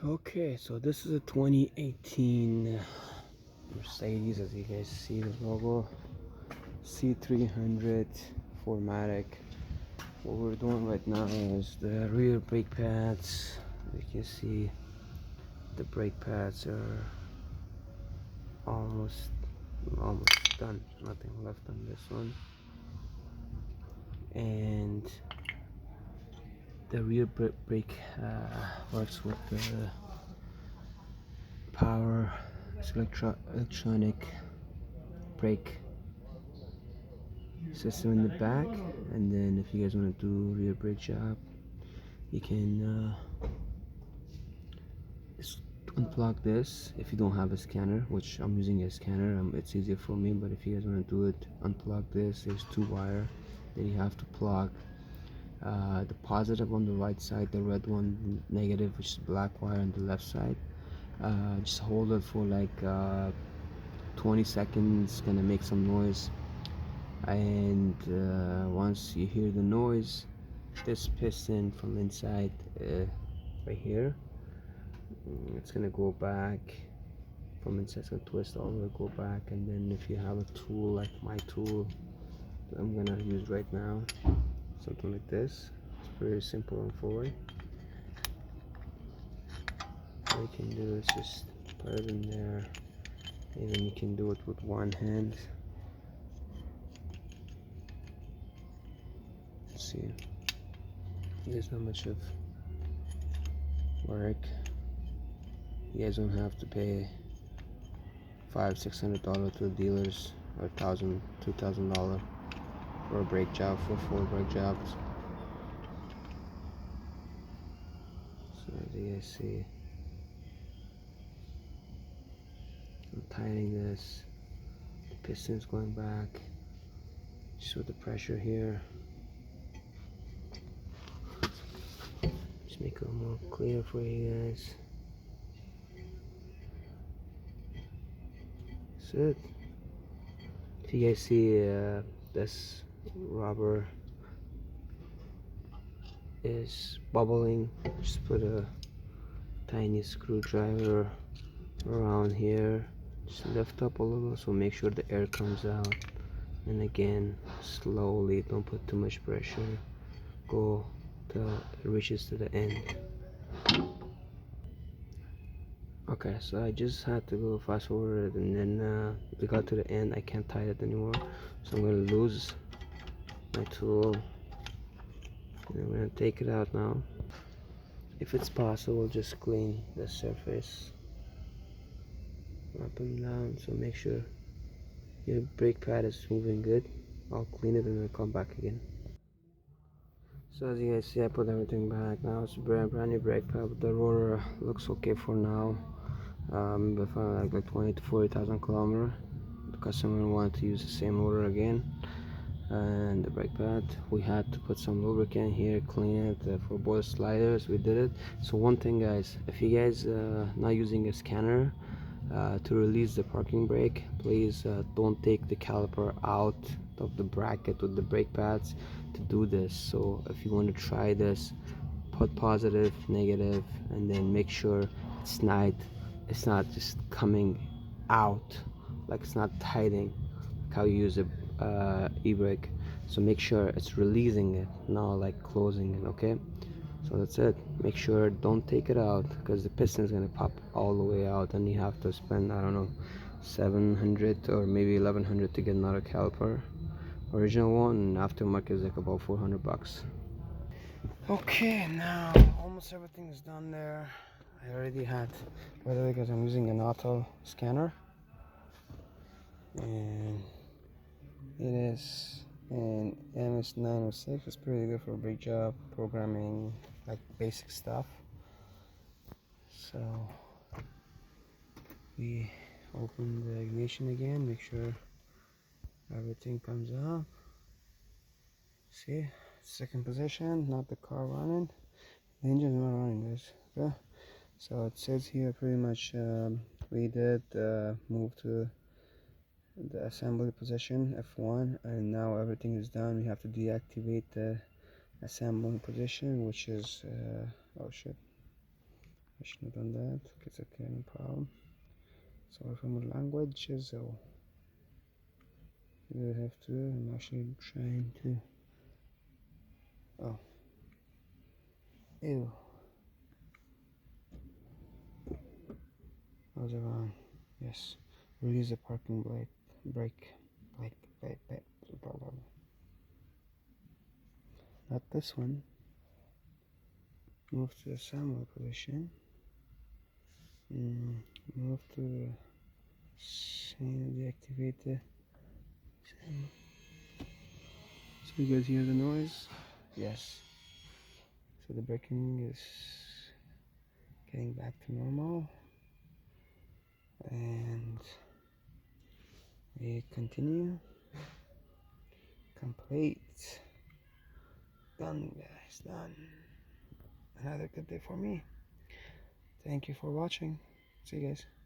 Okay, so this is a 2018 Mercedes, as you guys see the logo, C300 4MATIC. What we're doing right now is the rear brake pads. You can see the brake pads are almost done. Nothing left on this one, and the rear brake works with the power electronic brake system in the back. And then if you guys want to do rear brake job, you can just unplug this if you don't have a scanner, which I'm using a scanner. It's easier for me, but if you guys want to do it, unplug this. There's two wire, then you have to plug the positive on the right side, the red one negative, which is black wire on the left side. Just hold it for like 20 seconds, gonna make some noise, and once you hear the noise, this piston from inside right here, it's gonna go back from inside. It's gonna twist all the way, go back. And then if you have a tool like my tool that I'm gonna use right now, something like this, it's pretty simple and forward. All you can do is just put it in there. Even you can do it with one hand. Let's see, there's not much of work. You guys don't have to pay $500-600 to the dealers, or $1,000-2,000 for a brake job, for 4 brake jobs. So as you guys see, I'm tightening this. The piston's going back, just with the pressure here. Just make it a little more clear for you guys. That's it. If you guys see this rubber is bubbling, just put a tiny screwdriver around here, just lift up a little, so make sure the air comes out. And again, slowly, don't put too much pressure, go till it reaches to the end. Okay, so I just had to go fast forward, and then we got to the end. I can't tie it anymore, so I'm gonna lose my tool, and I'm gonna take it out now. If it's possible, just clean the surface up and down, so make sure your brake pad is moving good. I'll clean it and then come back again. So as you guys see, I put everything back now. It's a brand new brake pad, but the rotor looks okay for now. Before like 20 to 40,000 kilometers, the customer wanted to use the same rotor again. And the brake pad, we had to put some lubricant here, clean it for both sliders. We did it. So one thing, guys, if you guys not using a scanner to release the parking brake, please don't take the caliper out of the bracket with the brake pads to do this. So if you want to try this, put positive, negative, and then make sure it's not just coming out, like it's not tightening like how you use a e-brake. So make sure it's releasing it, not like closing it. Okay, so that's it. Make sure don't take it out, because the piston is going to pop all the way out, and you have to spend, I don't know, 700 or maybe 1100 to get another caliper. Original one, and aftermarket is like about 400 bucks. Okay, now almost everything is done there. I already had, by the way, because I'm using an auto scanner, and it is an MS906. It's pretty good for a brake job, programming, like basic stuff. So we open the ignition again, make sure everything comes up. See, second position, not the car running. The engine's not running, guys. Okay, so it says here pretty much we did move to the assembly position, F1, and now everything is done. We have to deactivate the assembly position, which is oh shit, I shouldn't have done that. It's okay, no problem. Sorry for my language, so you have to. I'm actually trying to. Oh, ew. Was it wrong? Yes. Release the parking brake. Blah, blah, blah. Not this one. Move to the samurai position. Move to the deactivate the. So you guys hear the noise? Yes. So the braking is getting back to normal, and we continue. Complete. Done, guys. Done. Another good day for me. Thank you for watching. See you guys.